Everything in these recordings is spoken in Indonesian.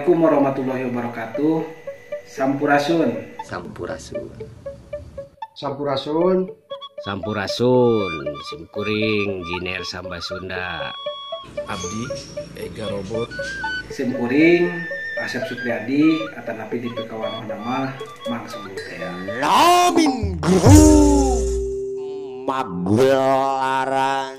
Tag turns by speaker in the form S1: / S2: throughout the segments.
S1: Assalamualaikum warahmatullahi wabarakatuh. Sampurasun.
S2: Sampurasun.
S3: Sampurasun.
S2: Sampurasun. Simkuring Jiner Samba Sunda.
S4: Abdi Ega Robot.
S1: Simkuring Asep Supriyadi atau napi di pekawan nama Mang Sebut ya.
S5: Lamin Guru Magelaran.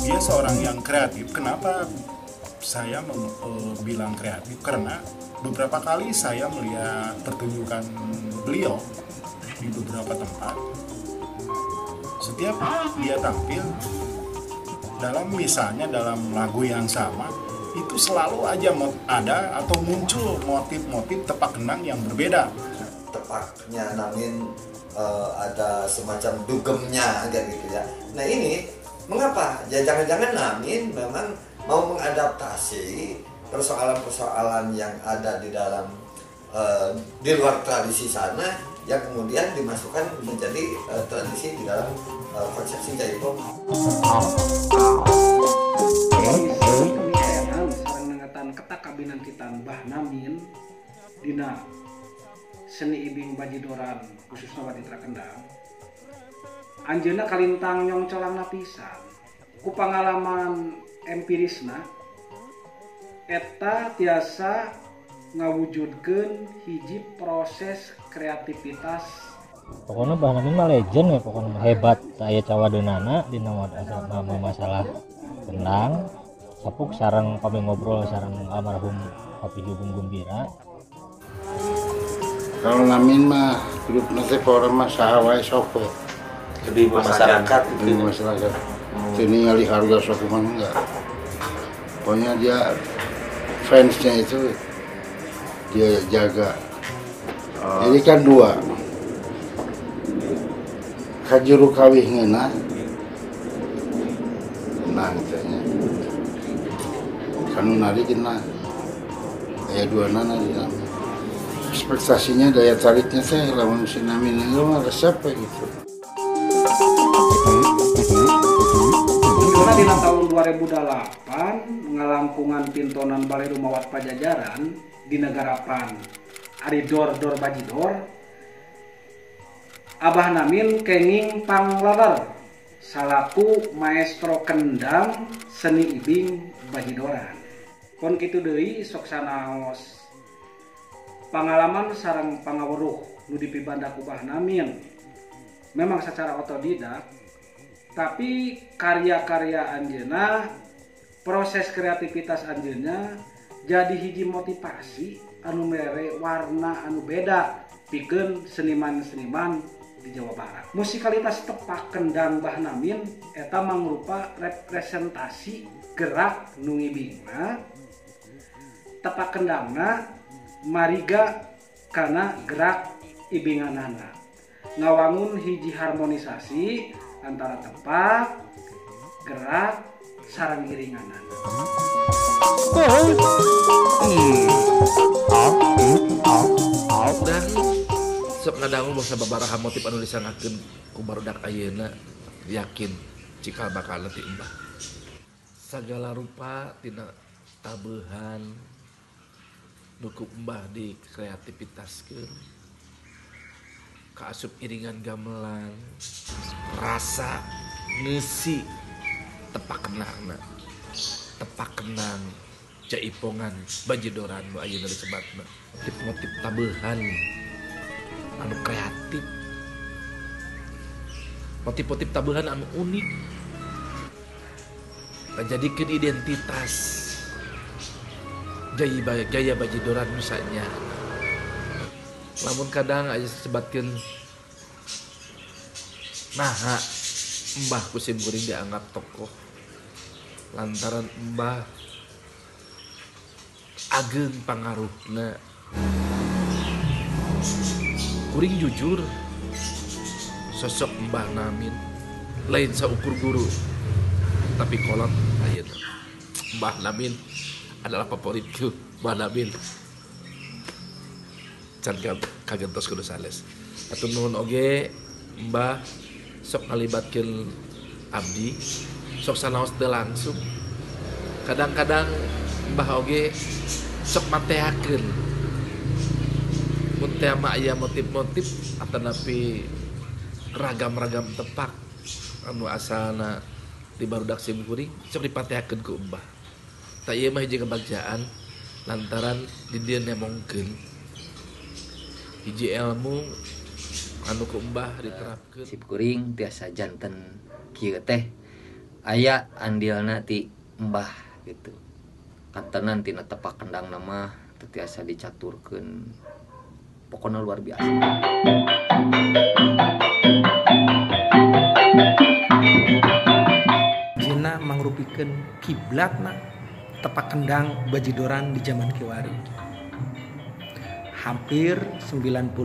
S4: Dia seorang yang kreatif. Kenapa saya bilang kreatif? Karena beberapa kali saya melihat pertunjukan beliau di beberapa tempat. Setiap dia tampil misalnya dalam lagu yang sama, itu selalu aja ada atau muncul motif-motif tepak kendang yang berbeda.
S6: Tepaknya namin ada semacam dugemnya gitu ya. Nah ini mengapa? Ya jangan-jangan namin memang mau mengadaptasi persoalan-persoalan yang ada di dalam di luar tradisi sana yang kemudian dimasukkan menjadi tradisi di dalam konsepsi Jaipong.
S1: Sareng nangatan ketak kabinan kita Mbah Namin dina seni ibing bajidoran khususnya Waditra Kendang. Anjeunna kalintang nyong colangna pisan. Ku pangalaman empirisna eta tiasa ngawujudkeun hiji proses kreativitas.
S7: Pokoknya Mbah Namin mah legend ya, pokoknya hebat. Aya cawadeunana dina masalah kendang. Sapuk sareng kami ngobrol sareng almarhum Papi Jubung Gumbira.
S3: Kalau Namin mah grup nanti orang mah sahawai sok we.
S6: Lebih masyarakat
S3: Lebih masyarakat. Ini ngali harga sokuman enggak. Pokoknya dia fansnya itu dia jaga. Jadi kan dua. Kajuru kawih ngeuna. Nah katanya. Kanu nari kena. Aya dua nana di dalam. Ekspektasinya daya tariknya saya lawan si Namin itu mah resep gitu.
S1: Di tahun 2008 ngalangkungan pintonan Balai Rumawat Pajajaran di negara Pan ari dor-dor bajidor Abah Namin kenging panglaler salaku maestro kendang seni ibing bajidoran. Kon kitu deui sok sanaos pangalaman sareng pangaweruh nu dipibanda ku Abah Namin. Memang secara otodidak, tapi karya-karya anjeunna, proses kreativitas anjeunna jadi hiji motivasi anu mere warna anu beda pikeun seniman-seniman di Jawa Barat. Musikalitas tepak kendang Mbah Namin eta mangrupa representasi gerak nu ngibingna. Tepak kendangna mariga kana gerak ibinganana. Ngawangun hiji harmonisasi antara tepak, gerak, sareng iringanan.
S4: Dan sok ngadangu bangsa babaraha motif anu disangakeun ku barudak ayeuna, yakin cikal bakal ti Mbah. Sagala rupa tina tabeuhan nu ku Mbah di kreativitaskeun. Kaasup iringan gamelan, rasa ngeusi tepak kenangna, tepak kenang jaipongan bajidoran nu ayeuna disebutna motif tabeuhan anu kreatif, motif-motif tabeuhan anu unik ngajadikeun identitas gaya bajidoran misalnya. Namun kadang aja sebatkeun naha Mbah Kusim Kuring dianggap tokoh lantaran Mbah ageng pangaruhna
S8: Kuring jujur, sosok Mbah Namin lain saukur guru, tapi kolot ayeuna Mbah Namin adalah favoritku. Mbah Namin can kagentos kudu sales. Atuh nuhun oge Mbah sok ngalibatkeun abdi, sok sanaos teu langsung. Kadang-kadang Mbah oge sok mateakeun. Mun teh mah aya motif-motif atanapi ragam-ragam tepak anu asalna di barudak simkuring sok dipatehakeun ku Mbah. Ta ieu mah hiji kebagjaan lantaran di dieu nemongkeun hiji ilmu anu ku Mbah diterapkeun.
S9: Simkuring tiasa janten kieu teh aya andilna ti Mbah gitu. Kantenan tina tepak kendang nama tiasa dicaturkeun. Pokoknya luar biasa.
S1: Jina mangrupikeun kiblatna tepak kendang bajidoran di zaman kiwari. Hampir 90%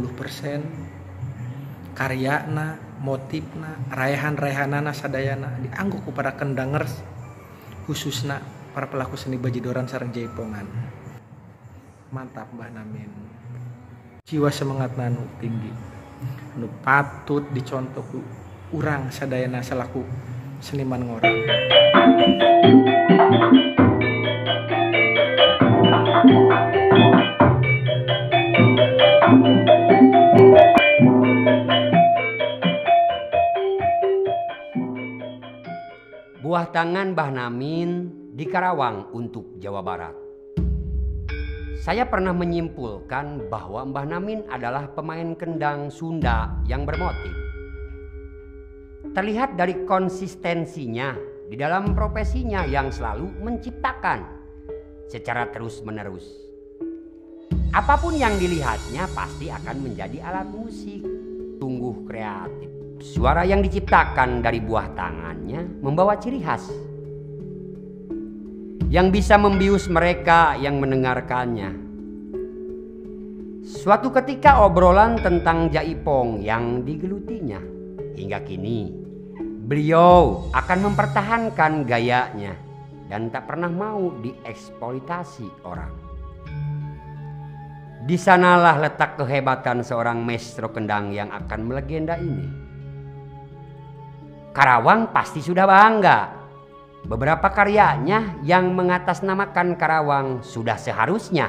S1: karyana, motifna, rayahan-rayahanana sadayana dianggo ku para kendangers, khususna para pelaku seni bajidoran sareng jaipongan. Mantap Mbah Namin. Jiwa semangat nanu tinggi, nu patut dicontoh ku urang sadayana selaku seniman ngorang.
S2: Buah tangan Mbah Namin di Karawang untuk Jawa Barat. Saya pernah menyimpulkan bahwa Mbah Namin adalah pemain kendang Sunda yang bermotif. Terlihat dari konsistensinya di dalam profesinya yang selalu menciptakan secara terus-menerus. Apapun yang dilihatnya pasti akan menjadi alat musik. Sungguh kreatif. Suara yang diciptakan dari buah tangannya membawa ciri khas yang bisa membius mereka yang mendengarkannya. Suatu ketika obrolan tentang jaipong yang digelutinya. Hingga kini beliau akan mempertahankan gayanya dan tak pernah mau dieksploitasi orang. Di sanalah letak kehebatan seorang maestro kendang yang akan melegenda ini. Karawang pasti sudah bangga. Beberapa karyanya yang mengatasnamakan Karawang sudah seharusnya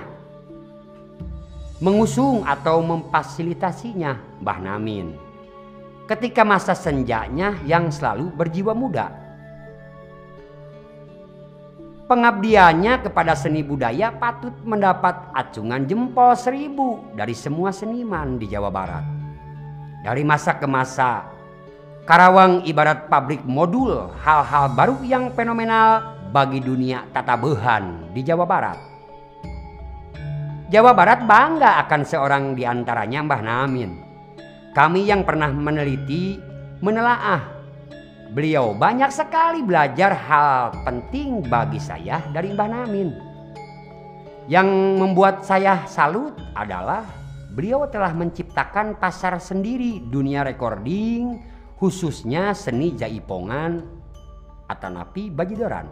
S2: mengusung atau memfasilitasinya Mbah Namin ketika masa senjanya yang selalu berjiwa muda. Pengabdiannya kepada seni budaya patut mendapat acungan jempol 1000 dari semua seniman di Jawa Barat. Dari masa ke masa, Karawang ibarat pabrik modul hal-hal baru yang fenomenal bagi dunia tatabehan di Jawa Barat. Jawa Barat bangga akan seorang di antaranya Mbah Namin. Kami yang pernah meneliti, menelaah, beliau banyak sekali belajar hal penting bagi saya dari Mbah Namin. Yang membuat saya salut adalah beliau telah menciptakan pasar sendiri dunia recording, khususnya seni jaipongan atanapi bajidoran.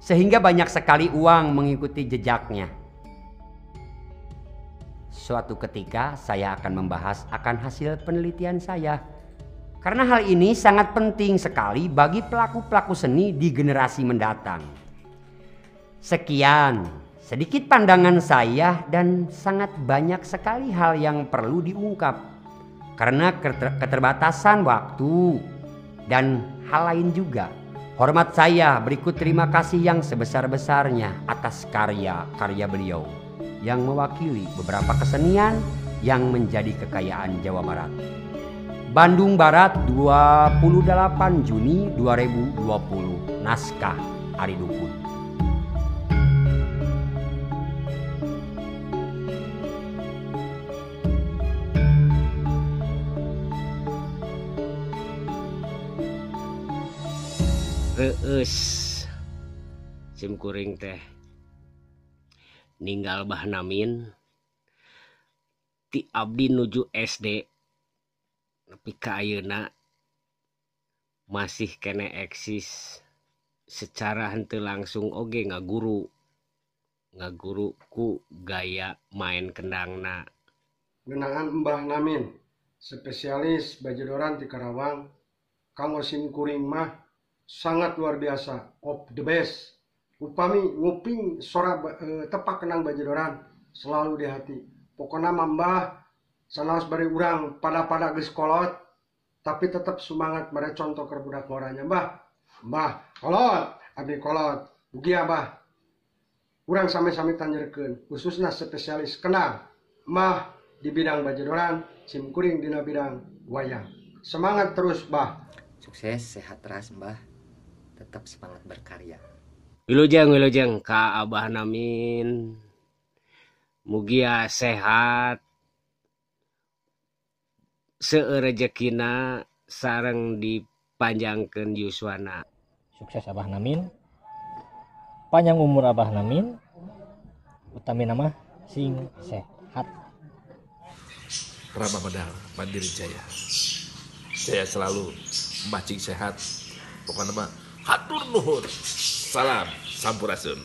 S2: Sehingga banyak sekali uang mengikuti jejaknya. Suatu ketika saya akan membahas akan hasil penelitian saya. Karena hal ini sangat penting sekali bagi pelaku-pelaku seni di generasi mendatang. Sekian sedikit pandangan saya dan sangat banyak sekali hal yang perlu diungkap. Karena keterbatasan waktu dan hal lain juga. Hormat saya berikut terima kasih yang sebesar-besarnya atas karya-karya beliau yang mewakili beberapa kesenian yang menjadi kekayaan Jawa Barat. Bandung Barat 28 Juni 2020. Naskah Ari Dukun. Simkuring teh ninggal Mbah Namin
S10: ti abdi nuju SD nepi ka ayeuna masih kene eksis secara henteu langsung oge ngaguru ku gaya main kendangna.
S11: Ngeunaan Mbah Namin, spesialis bajedoran ti Karawang, kanggo simkuring mah sangat luar biasa, of the best. Upami nguping sora tepak kenang bajedoran selalu di hati. Pokoknya Mbah sanaos bari urang pada geus kolot, tapi tetap semangat mere contoh ke budak ngoranya. Mbah kolot, abdi kolot, bugia Mbah. Urang sami-sami tanjerkeun, khususnya spesialis kenang. Mbah di bidang bajedoran, simkuring dina bidang wayang. Semangat terus, Mbah.
S9: Sukses, sehat terus, Mbah. Tetap semangat berkarya.
S10: Wilujeng ka Abah Namin. Mugia sehat. Seurejekina sareng dipanjangkeun yuswana.
S7: Sukses Abah Namin. Panjang umur Abah Namin. Utami nama sing sehat.
S8: Rama Medal, Mandiri Jaya. Saya selalu Mbah Cing sehat. Pokoknya mah hatur nuhun. Salam Sampurasun.